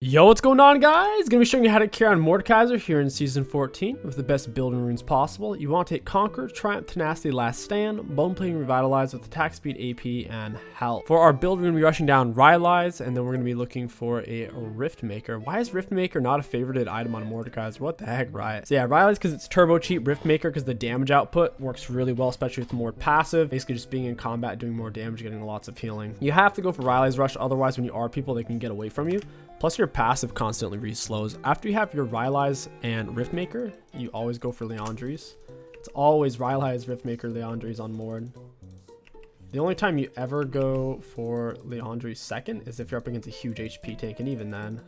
Yo, what's going on, guys? Gonna be showing you how to carry on Mordekaiser here in Season 14 with the best building runes possible. You want to take Conquer, Triumph, Tenacity, Last Stand, Bone Plating, Revitalize with attack speed, AP, and health. For our build, we're gonna be rushing down Revitalize, and then we're gonna be looking for a Rift Maker. Why is Rift Maker not a favorited item on Mordekaiser? What the heck, Riot? So yeah, Revitalize because it's turbo cheap. Rift Maker because the damage output works really well, especially with more passive. Basically just being in combat, doing more damage, getting lots of healing. You have to go for Revitalize Rush, otherwise when you are people, they can get away from you. Plus your passive constantly reslows. After you have your Revitalize and Rift Maker, you always go for Leandries. It's always Revitalize, Rift Maker, Leandries on Mord. The only time you ever go for Leandries second is if you're up against a huge HP tank, and even then.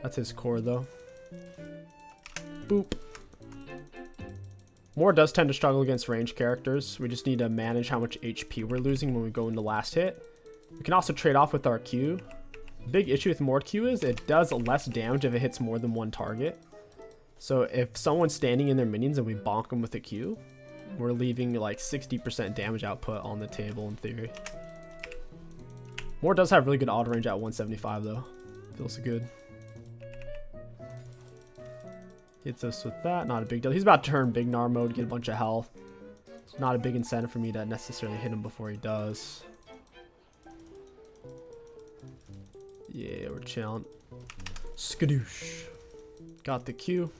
That's his core though. Boop. Mord does tend to struggle against ranged characters. We just need to manage how much HP we're losing when we go into last hit. We can also trade off with our Q. Big issue with Mord Q is it does less damage if it hits more than one target. So if someone's standing in their minions and we bonk them with a Q, we're leaving like 60% damage output on the table in theory. Mord does have really good auto range at 175 though. Feels good. Hits us with that, not a big deal. He's about to turn Big Gnar mode, get a bunch of health. It's not a big incentive for me to necessarily hit him before he does. Yeah, we're chilling. Skadoosh. Got the Q.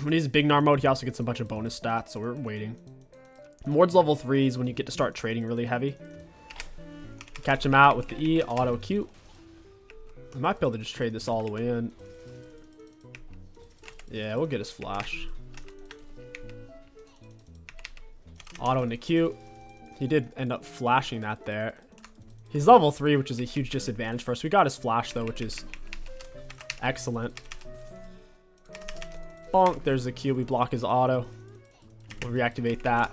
When he's Big Gnar mode, he also gets a bunch of bonus stats, so we're waiting. Mord's level 3 is when you get to start trading really heavy. Catch him out with the E, auto Q. We might be able to just trade this all the way in. Yeah, we'll get his flash. Auto into Q. He did end up flashing that there. He's level 3, which is a huge disadvantage for us. We got his flash, though, which is excellent. Bonk. There's the Q. We block his auto. We'll reactivate that.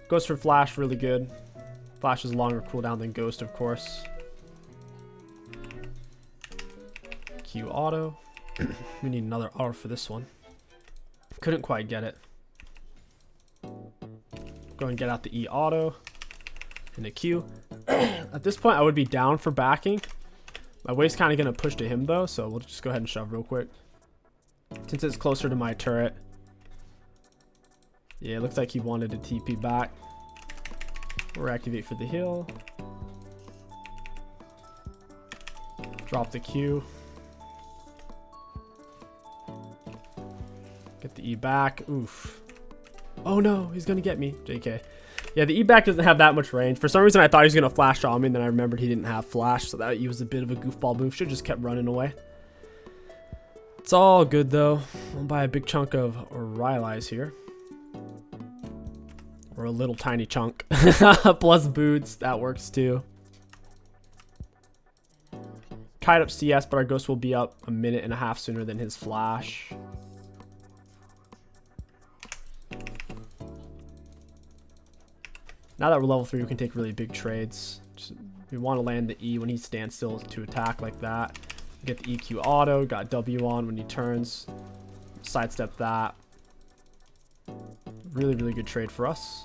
Goes for flash, really good. Flash is longer cooldown than Ghost, of course. Q auto. We need another auto for this one. Couldn't quite get it. Go and get out the E auto. And the Q. At this point, I would be down for backing. My wave's kind of going to push to him, though, so we'll just go ahead and shove real quick. Since it's closer to my turret. Yeah, it looks like he wanted to TP back. We'll activate for the heal. Drop the Q. Get the E back. Oof. Oh no, he's going to get me. JK. Yeah, the E-back doesn't have that much range. For some reason, I thought he was going to flash on me, and then I remembered he didn't have flash, so that was a bit of a goofball move. Should have just kept running away. It's all good, though. I'll buy a big chunk of Rylai's here. Or a little tiny chunk. Plus boots. That works, too. Tied up CS, but our ghost will be up 1.5 minutes sooner than his flash. Now that we're level 3, we can take really big trades. We want to land the E when he stands still to attack like that. Get the EQ auto, got W on when he turns. Sidestep that. Really, really good trade for us.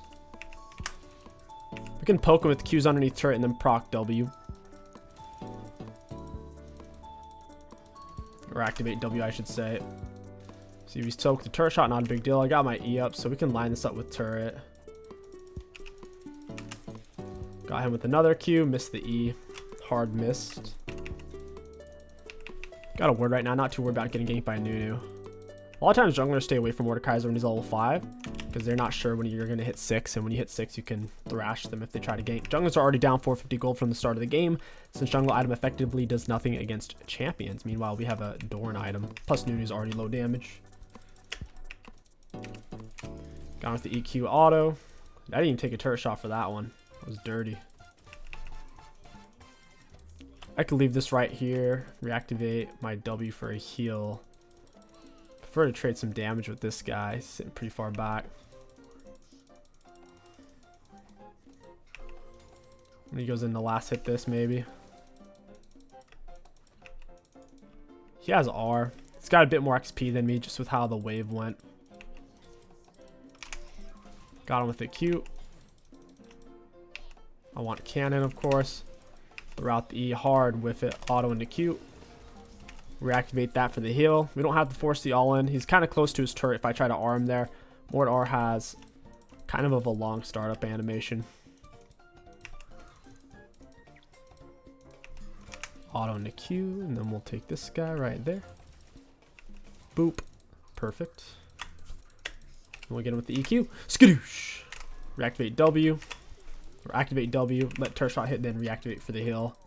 We can poke him with Qs underneath turret and then proc W. Or activate W, I should say. See, we soak the turret shot, not a big deal. I got my E up, so we can line this up with turret. Got him with another Q, missed the E. Hard missed. Got a word right now, not too worried about getting ganked by a Nunu. A lot of times junglers stay away from Mordekaiser when he's level 5, because they're not sure when you're going to hit 6, and when you hit 6 you can thrash them if they try to gank. Junglers are already down 450 gold from the start of the game, since jungle item effectively does nothing against champions. Meanwhile, we have a Dorn item, plus Nunu's already low damage. Got with the EQ auto. I didn't even take a turret shot for that one. That was dirty. I could leave this right here, reactivate my W for a heal. Prefer to trade some damage with this guy. He's sitting pretty far back. When he goes in the last hit this, maybe. He has R. He's got a bit more XP than me, just with how the wave went. Got him with the Q. I want cannon, of course. Throughout the E hard, whiff it, auto into Q. Reactivate that for the heal. We don't have to force the all in. He's kind of close to his turret if I try to R him there. Morde R has kind of a long startup animation. Auto into Q, and then we'll take this guy right there. Boop. Perfect. And we'll get him with the EQ. Skadoosh. Reactivate W. Or activate W. Let turret shot hit, then reactivate for the heal.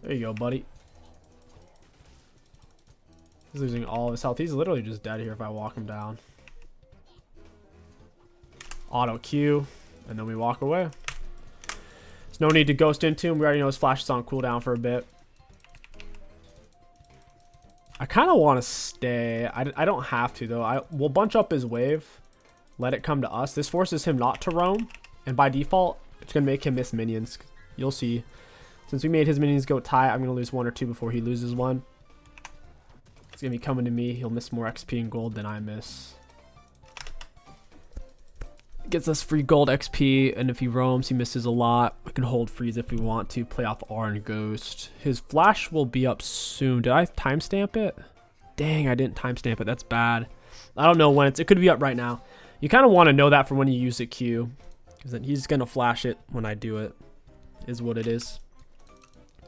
There you go, buddy. He's losing all of his health. He's literally just dead here if I walk him down. Auto Q. And then we walk away. There's no need to ghost into him. We already know his flash is on cooldown for a bit. I kind of want to stay. I don't have to, though. We'll bunch up his wave. Let it come to us. This forces him not to roam. And by default, it's going to make him miss minions. You'll see. Since we made his minions go tie, I'm going to lose 1 or 2 before he loses 1. He's going to be coming to me. He'll miss more XP and gold than I miss. Gets us free gold XP, and if he roams, he misses a lot. We can hold freeze if we want to. Play off R and Ghost. His flash will be up soon. Did I timestamp it? Dang, I didn't timestamp it. That's bad. I don't know when it could be up right now. You kind of want to know that for when you use the Q, because then he's going to flash it when I do it. Is what it is.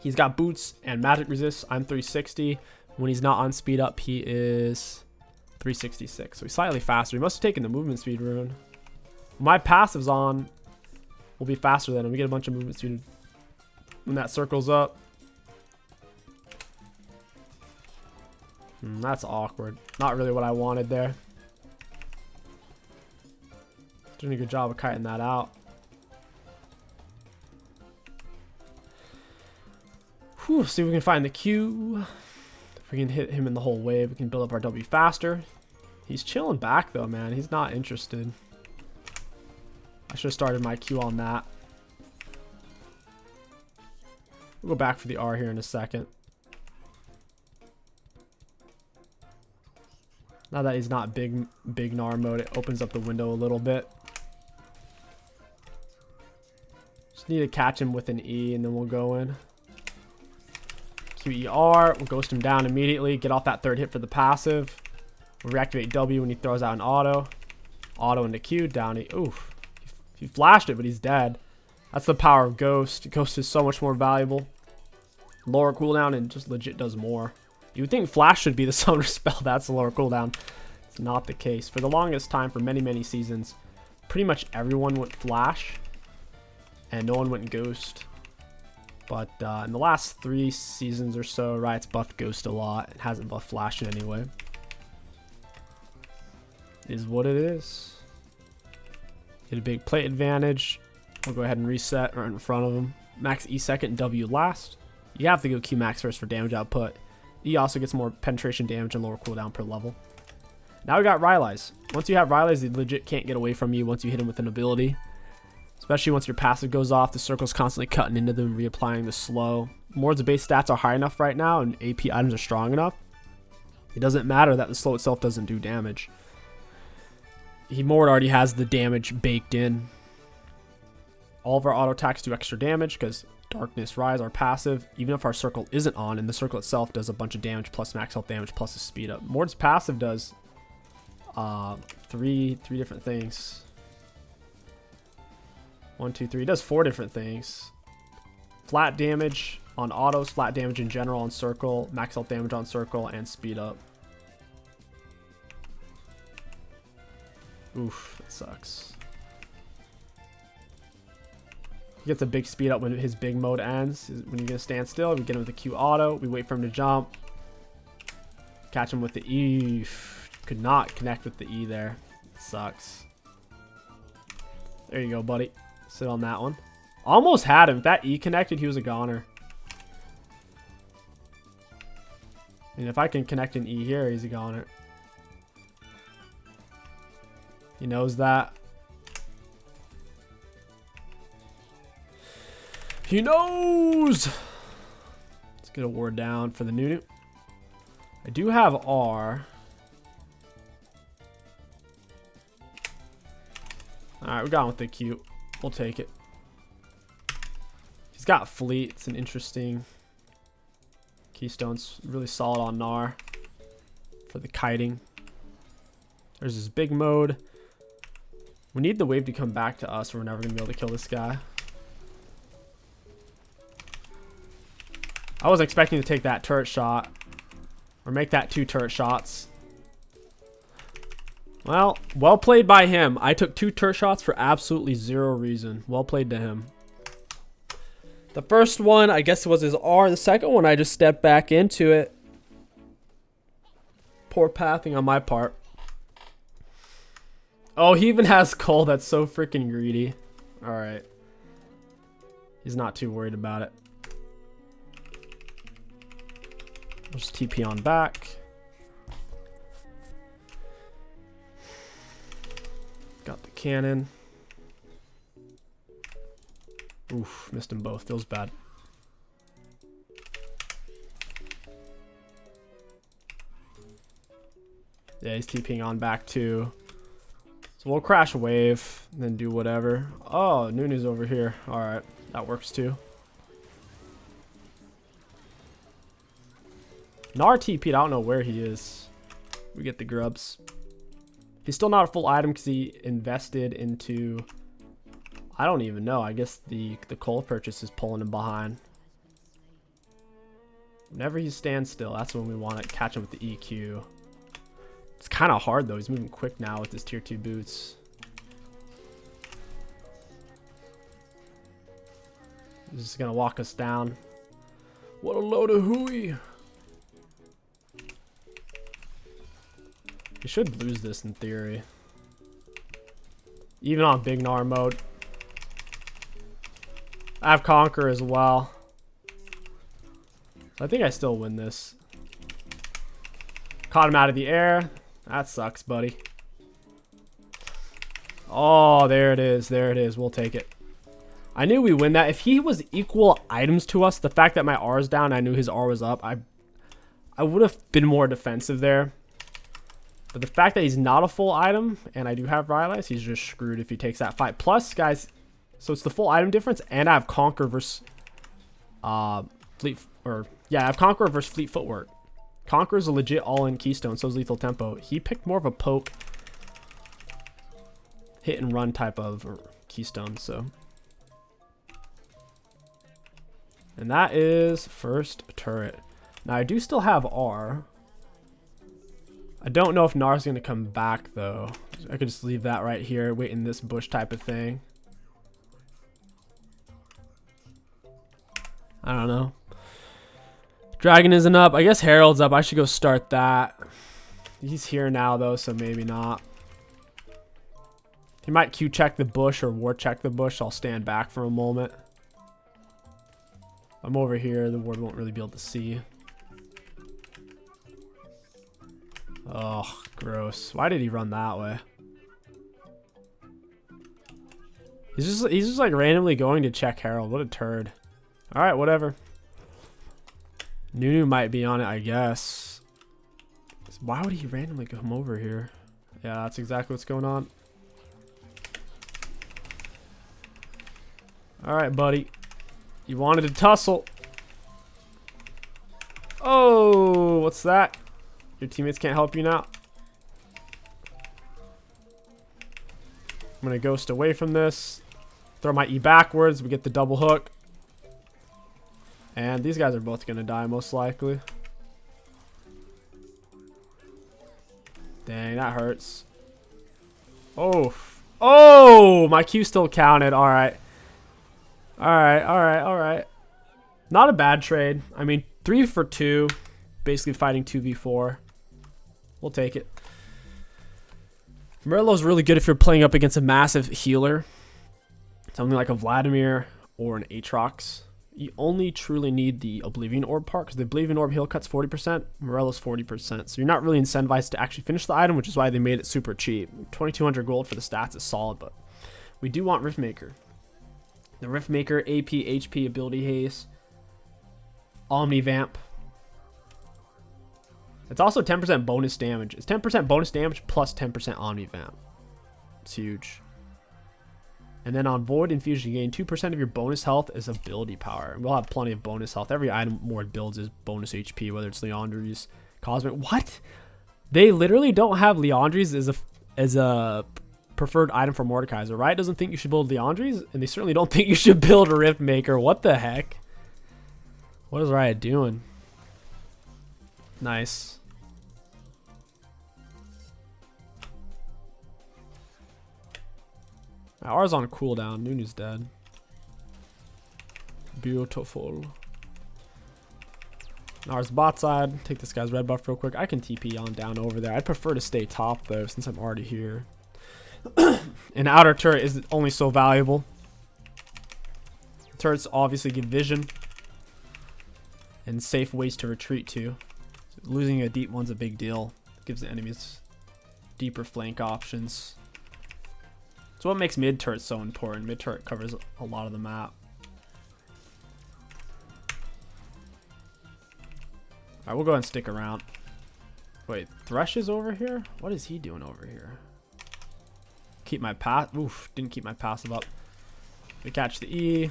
He's got boots and magic resist. I'm 360. When he's not on speed up, he is 366. So he's slightly faster. He must have taken the movement speed rune. My passive's on. We'll be faster than him. We get a bunch of movement speed when that circles up. That's awkward. Not really what I wanted there. Doing a good job of kiting that out. Whew, see if we can find the Q. If we can hit him in the whole wave, we can build up our W faster. He's chilling back though, man. He's not interested. I should have started my Q on that. We'll go back for the R here in a second. Now that he's not big Gnar mode, it opens up the window a little bit. Just need to catch him with an E and then we'll go in. QER, we'll ghost him down immediately. Get off that third hit for the passive. We'll reactivate W when he throws out an auto. Auto into Q, down E. Oof. He flashed it, but he's dead. That's the power of Ghost. Ghost is so much more valuable. Lower cooldown and just legit does more. You would think Flash should be the summoner spell. That's the lower cooldown. It's not the case. For the longest time, for many, many seasons, pretty much everyone went Flash. And no one went Ghost. But in the last 3 seasons or so, Riot's buffed Ghost a lot. It hasn't buffed Flash in any way. Is what it is. Get a big plate advantage. We'll go ahead and reset right in front of him. Max E second, W last. You have to go Q max first for damage output. E also gets more penetration damage and lower cooldown per level. Now we got Rylai's. Once you have Rylai's, they legit can't get away from you once you hit him with an ability. Especially once your passive goes off, the circle's constantly cutting into them, reapplying the slow. Mord's base stats are high enough right now and AP items are strong enough. It doesn't matter that the slow itself doesn't do damage. Mord already has the damage baked in. All of our auto attacks do extra damage because Darkness Rise, our passive, even if our circle isn't on, and the circle itself does a bunch of damage plus max health damage plus a speed up. Mord's passive does three different things. 1, 2, 3. It does 4 different things. Flat damage on autos, flat damage in general on circle, max health damage on circle, and speed up. Oof, that sucks. He gets a big speed up when his big mode ends. When you're gonna stand still, we get him with the Q auto. We wait for him to jump. Catch him with the E. Could not connect with the E there. Sucks. There you go, buddy. Sit on that one. Almost had him. If that E connected, he was a goner. And if I can connect an E here, he's a goner. He knows that. He knows! Let's get a ward down for the Nunu. I do have R. Alright, we got him with the Q. We'll take it. He's got Fleet. It's an interesting Keystone's really solid on Gnar for the kiting. There's this big mode. We need the wave to come back to us or we're never going to be able to kill this guy. I wasn't expecting to take that turret shot. Or make that 2 turret shots. Well played by him. I took 2 turret shots for absolutely 0 reason. Well played to him. The first one, I guess, was his R. The second one, I just stepped back into it. Poor pathing on my part. Oh, he even has Cole. That's so freaking greedy. Alright. He's not too worried about it. I'll just TP on back. Got the cannon. Oof, missed them both. Feels bad. Yeah, he's TPing on back too. So we'll crash a wave and then do whatever. Oh, Nunu's over here. Alright, that works too. Gnar TP'd, I don't know where he is. We get the grubs. He's still not a full item because he invested into... I don't even know. I guess the coal purchase is pulling him behind. Whenever he stands still, that's when we want to catch him with the EQ. It's kind of hard though. He's moving quick now with his tier 2 boots. He's just going to walk us down. What a load of hooey. We should lose this in theory. Even on big Gnar mode. I have Conquer as well. I think I still win this. Caught him out of the air. That sucks, buddy. Oh, there it is. There it is. We'll take it. I knew we win that. If he was equal items to us, the fact that my R is down, I knew his R was up. I would have been more defensive there. But the fact that he's not a full item, and I do have Rylai's, he's just screwed if he takes that fight. Plus, guys, so it's the full item difference, and I have Conquer versus I have Conqueror versus Fleet Footwork. Conqueror's a legit all-in keystone, so is Lethal Tempo. He picked more of a poke, hit and run type of keystone, so. And that is first turret. Now I do still have R. I don't know if Gnar's going to come back though. I could just leave that right here, wait in this bush type of thing. I don't know. Dragon isn't up. I guess Herald's up. I should go start that. He's here now though, so maybe not. He might Q check the bush or ward check the bush. I'll stand back for a moment. I'm over here. The ward won't really be able to see. Oh, gross. Why did he run that way? He's just like randomly going to check Herald. What a turd. All right, whatever. Nunu might be on it, I guess. Why would he randomly come over here? Yeah, that's exactly what's going on. All right, buddy. You wanted to tussle. Oh, what's that? Your teammates can't help you now. I'm going to ghost away from this. Throw my E backwards. We get the double hook. And these guys are both going to die most likely. Dang, that hurts. Oh. Oh, my Q still counted. All right. All right, all right, all right. Not a bad trade. I mean, 3 for 2. Basically fighting 2v4. We'll take it. Murillo's really good if you're playing up against a massive healer. Something like a Vladimir or an Aatrox. You only truly need the Oblivion Orb part because the Oblivion Orb heal cuts 40%. Murillo's 40%. So you're not really incentivized to actually finish the item, which is why they made it super cheap. 2200 gold for the stats is solid, but we do want Riftmaker. The Riftmaker, AP, HP, ability haste, Omnivamp. It's also 10% bonus damage. It's 10% bonus damage plus 10% Omnivamp. It's huge. And then on Void Infusion, you gain 2% of your bonus health as ability power. We'll have plenty of bonus health. Every item Morde builds is bonus HP, whether it's Liandry's, Cosmic. What? They literally don't have Liandry's as a preferred item for Mordekaiser. Riot doesn't think you should build Liandry's, and they certainly don't think you should build a Rift Maker. What the heck? What is Riot doing? Nice. Ours on cooldown. Nunu's dead. Beautiful. Ours bot side. Take this guy's red buff real quick. I can TP on down over there. I'd prefer to stay top though, since I'm already here. An outer turret is only so valuable. Turrets obviously give vision and safe ways to retreat to. Losing a deep one's a big deal. It gives the enemies deeper flank options. It's what makes mid turret so important. Mid turret covers a lot of the map. Alright, we'll go ahead and stick around. Wait, Thresh is over here? What is he doing over here? Keep my pass. Oof, didn't keep my passive up. We catch the E.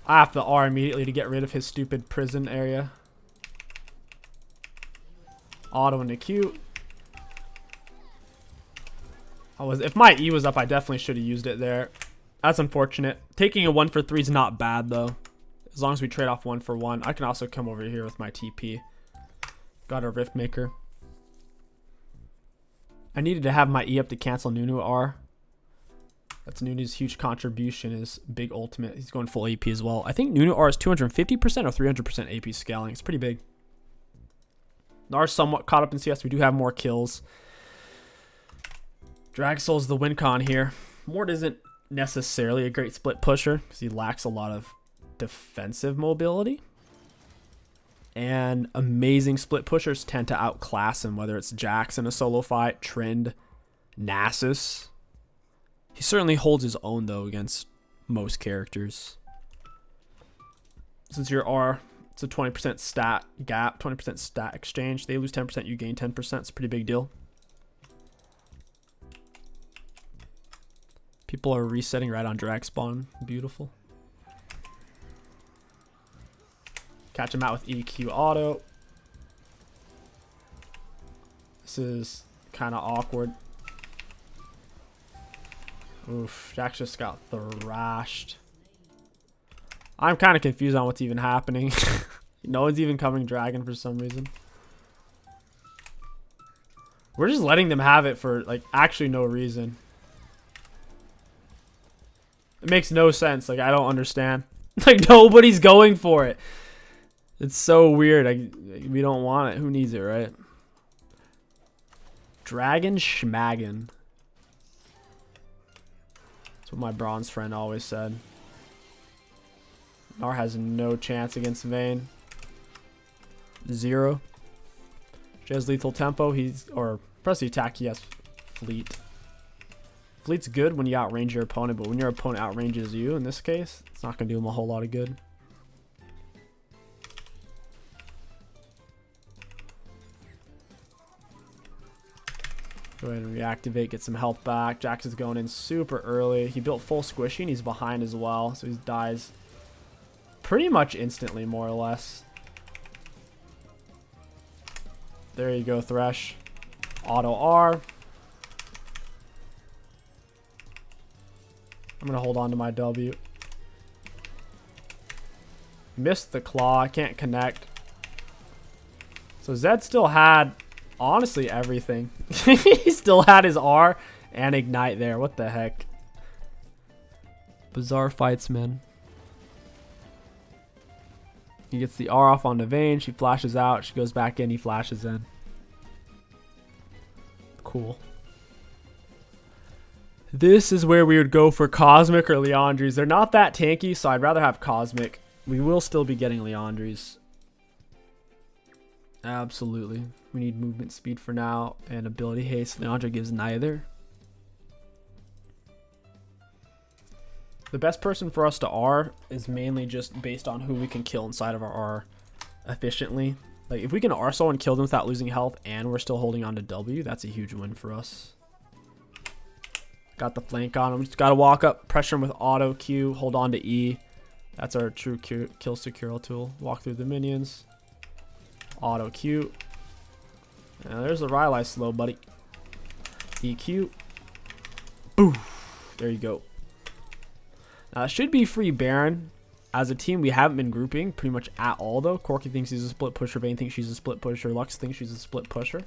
I have the R immediately to get rid of his stupid prison area. Auto into Q. If my E was up, I definitely should have used it there. That's unfortunate. Taking a 1 for 3 is not bad though. As long as we trade off 1 for 1. I can also come over here with my TP. Got a Rift Maker. I needed to have my E up to cancel Nunu R. That's Nunu's huge contribution, his big ultimate. He's going full AP as well. I think Nunu R is 250% or 300% AP scaling. It's pretty big. Nars somewhat caught up in CS. We do have more kills. Dragsoul's the win con here. Morde isn't necessarily a great split pusher because he lacks a lot of defensive mobility. And amazing split pushers tend to outclass him, whether it's Jax in a solo fight, Trend, Nasus. He certainly holds his own, though, against most characters. Since your R, it's a 20% stat gap, 20% stat exchange. They lose 10%, you gain 10%. It's a pretty big deal. People are resetting right on drag spawn. Beautiful. Catch him out with EQ auto. This is kind of awkward. Oof, Jax just got thrashed. I'm kind of confused on what's even happening. No one's even coming dragon for some reason. We're just letting them have it for like actually no reason. It makes no sense. Like, I don't understand. Like, nobody's going for it. It's so weird. We don't want it. Who needs it, right? Dragon schmaggin. That's what my bronze friend always said. Nar has no chance against Vayne. 0. She has lethal tempo. Or press the attack. He has fleet. Fleet's good when you outrange your opponent, but when your opponent outranges you, in this case, it's not going to do him a whole lot of good. Go ahead and reactivate, get some health back. Jax is going in super early. He built full squishy and he's behind as well, so he dies pretty much instantly, more or less. There you go, Thresh. Auto R. I'm going to hold on to my W. Missed the claw. I can't connect. So Zed still had, honestly, everything. He still had his R and Ignite there. What the heck? Bizarre fights, man. He gets the R off onto Vayne. She flashes out. She goes back in. He flashes in. Cool. This is where we would go for Cosmic or Liandry's. They're not that tanky, so I'd rather have Cosmic. We will still be getting Liandry's. Absolutely. We need movement speed for now and ability haste. Liandry gives neither. The best person for us to R is mainly just based on who we can kill inside of our R efficiently. Like, if we can R someone and kill them without losing health and we're still holding on to W, that's a huge win for us. Got the flank on him. Just gotta walk up, pressure him with auto Q, hold on to E. That's our true kill secure tool. Walk through the minions. Auto Q. Now there's the Rylai slow, buddy. EQ. Boo. There you go. Now it should be free Baron. As a team, we haven't been grouping pretty much at all, though. Corky thinks he's a split pusher. Bane thinks she's a split pusher. Lux thinks she's a split pusher.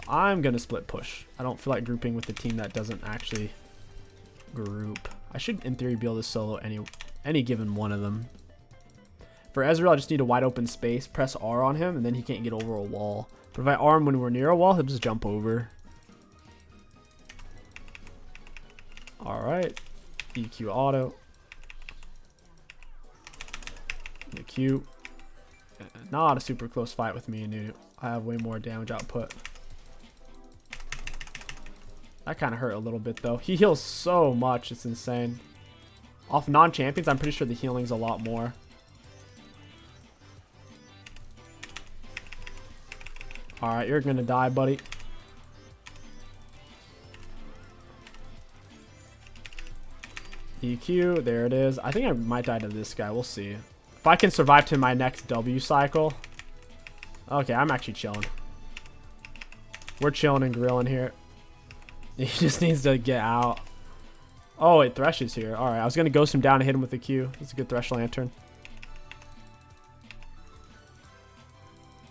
I'm going to split push. I don't feel like grouping with a team that doesn't actually group. I should, in theory, be able to solo any given one of them. For Ezreal, I just need a wide open space. Press R on him, and then he can't get over a wall. But if I R him when we're near a wall, he'll just jump over. Alright. EQ auto. EQ. Not a super close fight with me and Nunu. I have way more damage output. That kind of hurt a little bit, though. He heals so much. It's insane. Off non-champions, I'm pretty sure the healing's a lot more. Alright, you're going to die, buddy. EQ. There it is. I think I might die to this guy. We'll see. If I can survive to my next W cycle. Okay, I'm actually chilling. We're chilling and grilling here. He just needs to get out. Oh, wait, Thresh is here. Alright, I was going to ghost him down and hit him with the Q. That's a good Thresh Lantern.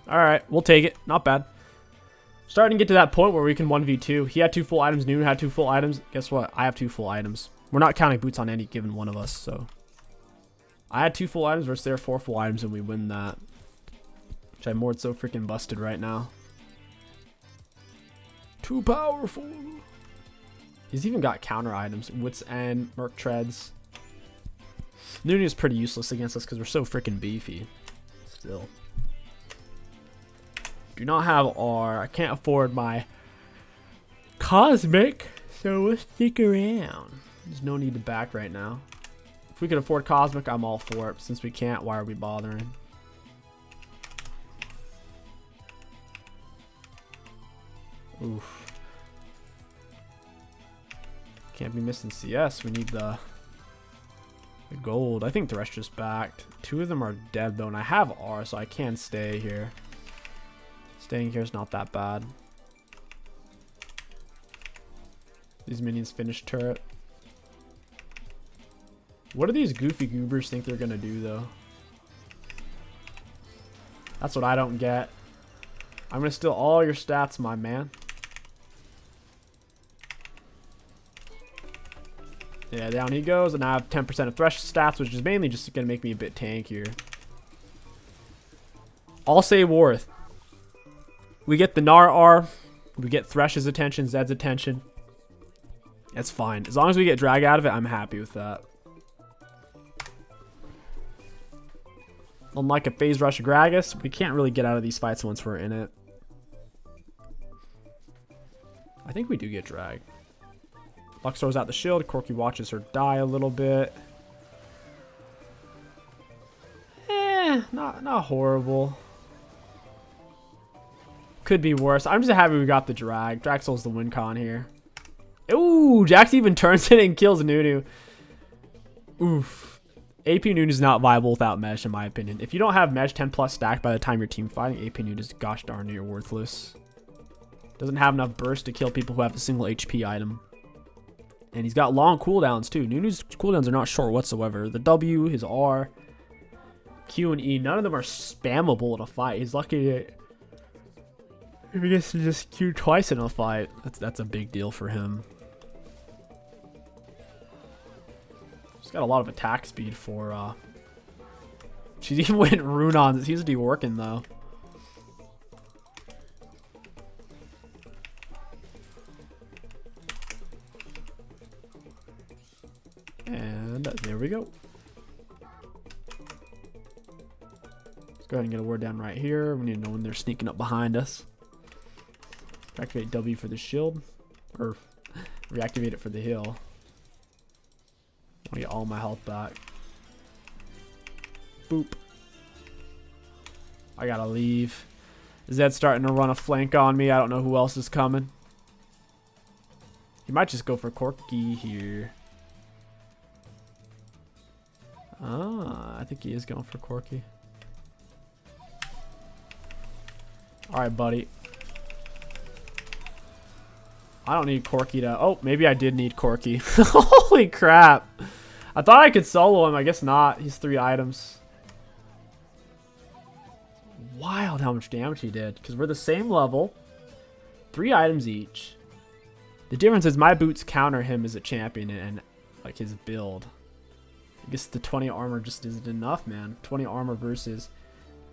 Alright, we'll take it. Not bad. Starting to get to that point where we can 1v2. He had 2 full items. Nunu had 2 full items. Guess what? I have 2 full items. We're not counting boots on any given one of us, so. I had 2 full items versus their 4 full items, and we win that. Which I Morde so freaking busted right now. Too powerful. He's even got counter items. Wits End, Merc Treads. Nunu is pretty useless against us because we're so freaking beefy. Still. Do not have R. I can't afford my Cosmic, so we'll stick around. There's no need to back right now. If we could afford Cosmic, I'm all for it. Since we can't, why are we bothering? Oof. Can't be missing CS. We need the gold. I think Thresh just backed. 2 of them are dead, though, and I have R, so I can stay here. Staying here is not that bad. These minions finish turret. What do these goofy goobers think they're gonna do, though? That's what I don't get. I'm gonna steal all your stats, my man. Yeah, down he goes, and I have 10% of Thresh stats, which is mainly just gonna make me a bit tankier. I'll say Worth. We get the Gnar R, we get Thresh's attention, Zed's attention. That's fine. As long as we get drag out of it, I'm happy with that. Unlike a phase rush Gragas, we can't really get out of these fights once we're in it. I think we do get drag. Lux throws out the shield. Corky watches her die a little bit. Not horrible. Could be worse. I'm just happy we got the drag. Draxel's the win con here. Ooh, Jax even turns it and kills Nunu. Oof. AP Nunu is not viable without Mesh, in my opinion. If you don't have Mesh 10 plus stacked by the time you're team fighting, AP Nunu is gosh darn near worthless. Doesn't have enough burst to kill people who have a single HP item. And he's got long cooldowns too. Nunu's cooldowns are not short whatsoever. The W, his R, Q, and E, none of them are spammable in a fight. He's lucky if he gets to just Q twice in a fight. That's a big deal for him. She's got a lot of attack speed for she's even went rune on. It seems to be working though. And there we go. Let's go ahead and get a word down right here. We need to know when they're sneaking up behind us. Activate W for the shield. Or reactivate it for the heal. I get all my health back. Boop. I gotta leave. Zed's starting to run a flank on me. I don't know who else is coming. He might just go for Corky here. Ah, I think he is going for Corky. Alright, buddy. I don't need Corky to... Oh, maybe I did need Corky. Holy crap. I thought I could solo him. I guess not. He's 3 items. Wild how much damage he did. Because we're the same level. 3 items each. The difference is my boots counter him as a champion and like his build. I guess the 20 armor just isn't enough, man. 20 armor versus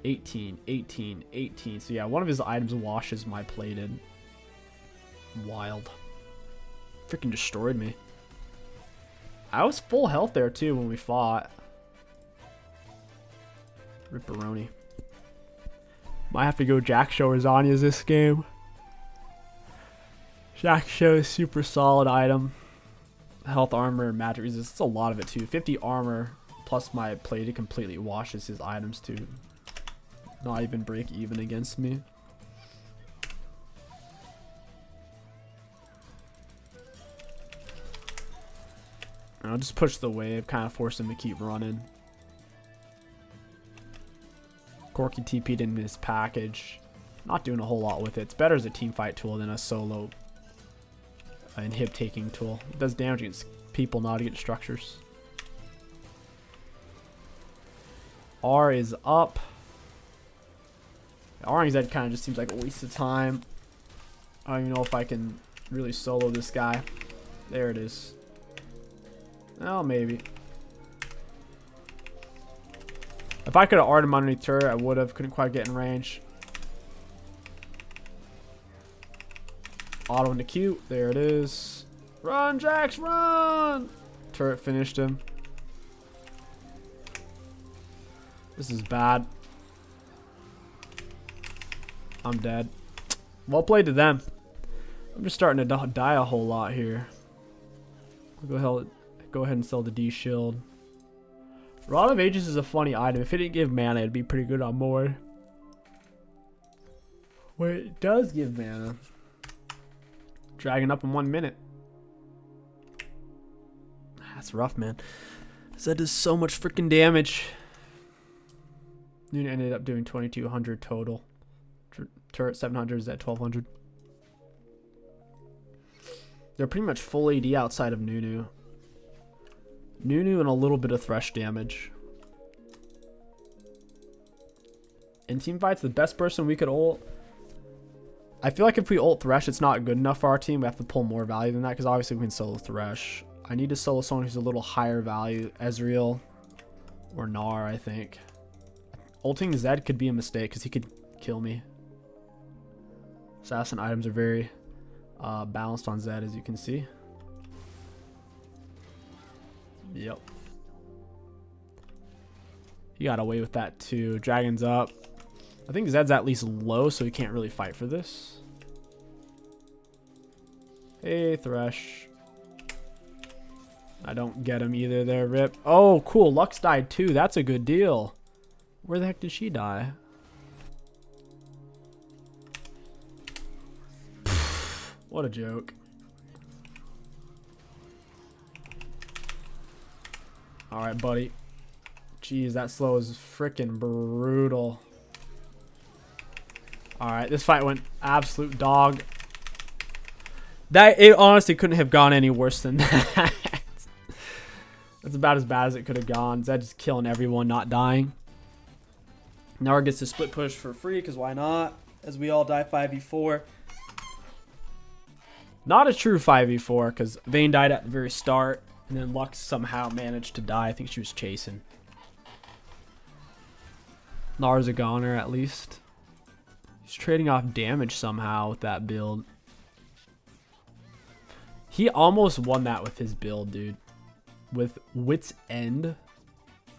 18, 18, 18. So yeah, one of his items washes my plated. Wild. Freaking destroyed me. I was full health there too when we fought. Ripperoni. Might have to go Jack Show or Zanya's this game. Jack Show is super solid item. Health armor, magic resistance. It's a lot of it too. 50 armor plus my plated completely washes his items too. Not even break even against me. I'll just push the wave, kind of force him to keep running. Corky TP'd in his package. Not doing a whole lot with it. It's better as a team fight tool than a solo inhib taking tool. It does damage against people, not against structures. R is up. RNZ kind of just seems like a waste of time. I don't even know if I can really solo this guy. There it is. Oh, maybe. If I could have R'd him underneath turret, I would have. Couldn't quite get in range. Auto into Q. There it is. Run, Jax, run! Turret finished him. This is bad. I'm dead. Well played to them. I'm just starting to die a whole lot here. I'll go ahead and sell the D shield. Rod of Ages is a funny item. If it didn't give mana, it'd be pretty good on Morde. Wait, it does give mana. Dragging up in 1 minute. That's rough, man. That does so much freaking damage. Nunu ended up doing 2200 total. Turret 700 is at 1200. They're pretty much full AD outside of Nunu. Nunu and a little bit of Thresh damage. In team fights, the best person we could ult. I feel like if we ult Thresh, it's not good enough for our team. We have to pull more value than that because obviously we can solo Thresh. I need to solo someone who's a little higher value. Ezreal or Gnar, I think. Ulting Zed could be a mistake because he could kill me. Assassin items are very balanced on Zed, as you can see. Yep. He got away with that too. Dragon's up. I think Zed's at least low, so he can't really fight for this. Hey, Thresh. I don't get him either there, Rip. Oh, cool. Lux died too. That's a good deal. Where the heck did she die? What a joke. Alright, buddy. Jeez, that slow is freaking brutal. Alright, this fight went absolute dog. It honestly couldn't have gone any worse than that. That's about as bad as it could have gone. Zed just killing everyone, not dying. Gnar gets to split push for free, because why not? As we all die 5v4. Not a true 5v4, because Vayne died at the very start. And then Lux somehow managed to die. I think she was chasing. Gnar's a goner, at least. He's trading off damage somehow with that build. He almost won that with his build, dude. With Wit's End,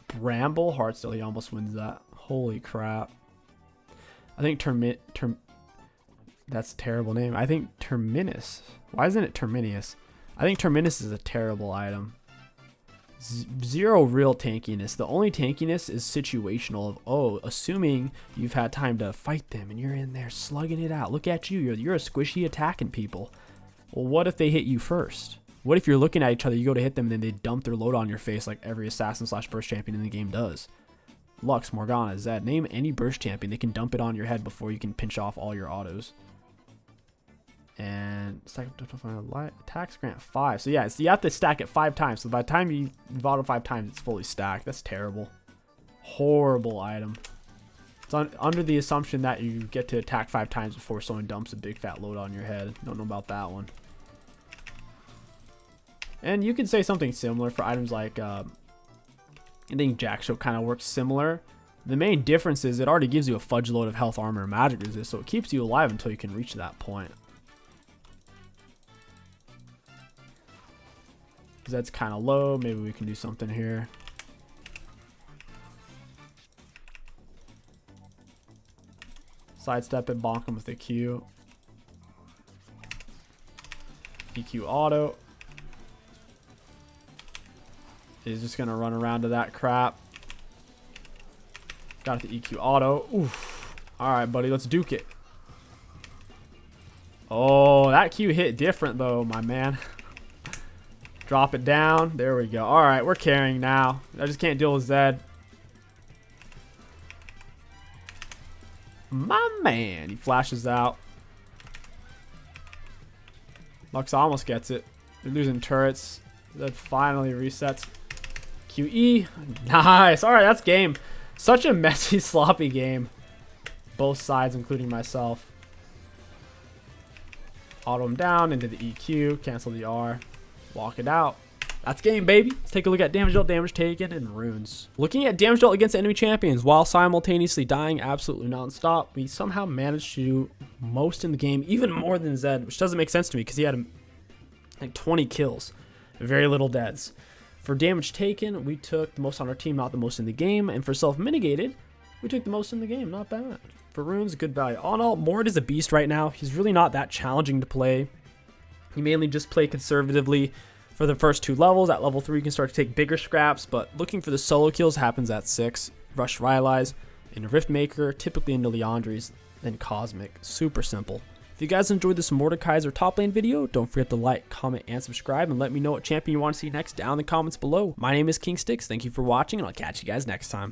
Bramble, Heartsteel, he almost wins that. Holy crap. I think that's a terrible name. I think Terminus. Why isn't it Terminius? I think Terminus is a terrible item. Zero real tankiness. The only tankiness is situational of, oh, assuming you've had time to fight them and you're in there slugging it out. Look at you. You're a squishy attacking people. Well, what if they hit you first? What if you're looking at each other, you go to hit them, and then they dump their load on your face like every assassin/burst champion in the game does? Lux, Morgana, Zed, name any burst champion. They can dump it on your head before you can pinch off all your autos. And second attacks grant 5. So yeah, you have to stack it 5 times. So by the time you auto 5 times, it's fully stacked. That's terrible. Horrible item. It's under the assumption that you get to attack 5 times before someone dumps a big fat load on your head. Don't know about that one. And you could say something similar for items like, I think Jack Show kind of works similar. The main difference is it already gives you a fudge load of health, armor, and magic resist, so it keeps you alive until you can reach that point. Because that's kind of low. Maybe we can do something here. Sidestep it, bonk him with the Q. EQ auto. He's just going to run around to that crap. Got the EQ auto. Oof. Alright, buddy, let's duke it. Oh, that Q hit different, though, my man. Drop it down. There we go. Alright, we're carrying now. I just can't deal with Zed. My man. He flashes out. Lux almost gets it. They're losing turrets. Zed finally resets. QE. Nice. Alright, that's game. Such a messy, sloppy game. Both sides, including myself. Auto him down into the EQ. Cancel the R. Walk it out. That's game, baby. Let's take a look at damage dealt, damage taken, and runes. Looking at damage dealt against enemy champions while simultaneously dying absolutely non-stop, we somehow managed to do most in the game, even more than Zed, which doesn't make sense to me because he had like 20 kills, very little deaths. For damage taken, we took the most on our team, not the most in the game, and for self-mitigated, we took the most in the game. Not bad. For runes, good value. All in all, Morde is a beast right now. He's really not that challenging to play. You mainly just play conservatively for the first 2 levels. At level 3, you can start to take bigger scraps, but looking for the solo kills happens at 6. Rush Rylai's, into Riftmaker, typically into Leandri's, then Cosmic. Super simple. If you guys enjoyed this Mordekaiser top lane video, don't forget to like, comment, and subscribe, and let me know what champion you want to see next down in the comments below. My name is King Sticks. Thank you for watching, and I'll catch you guys next time.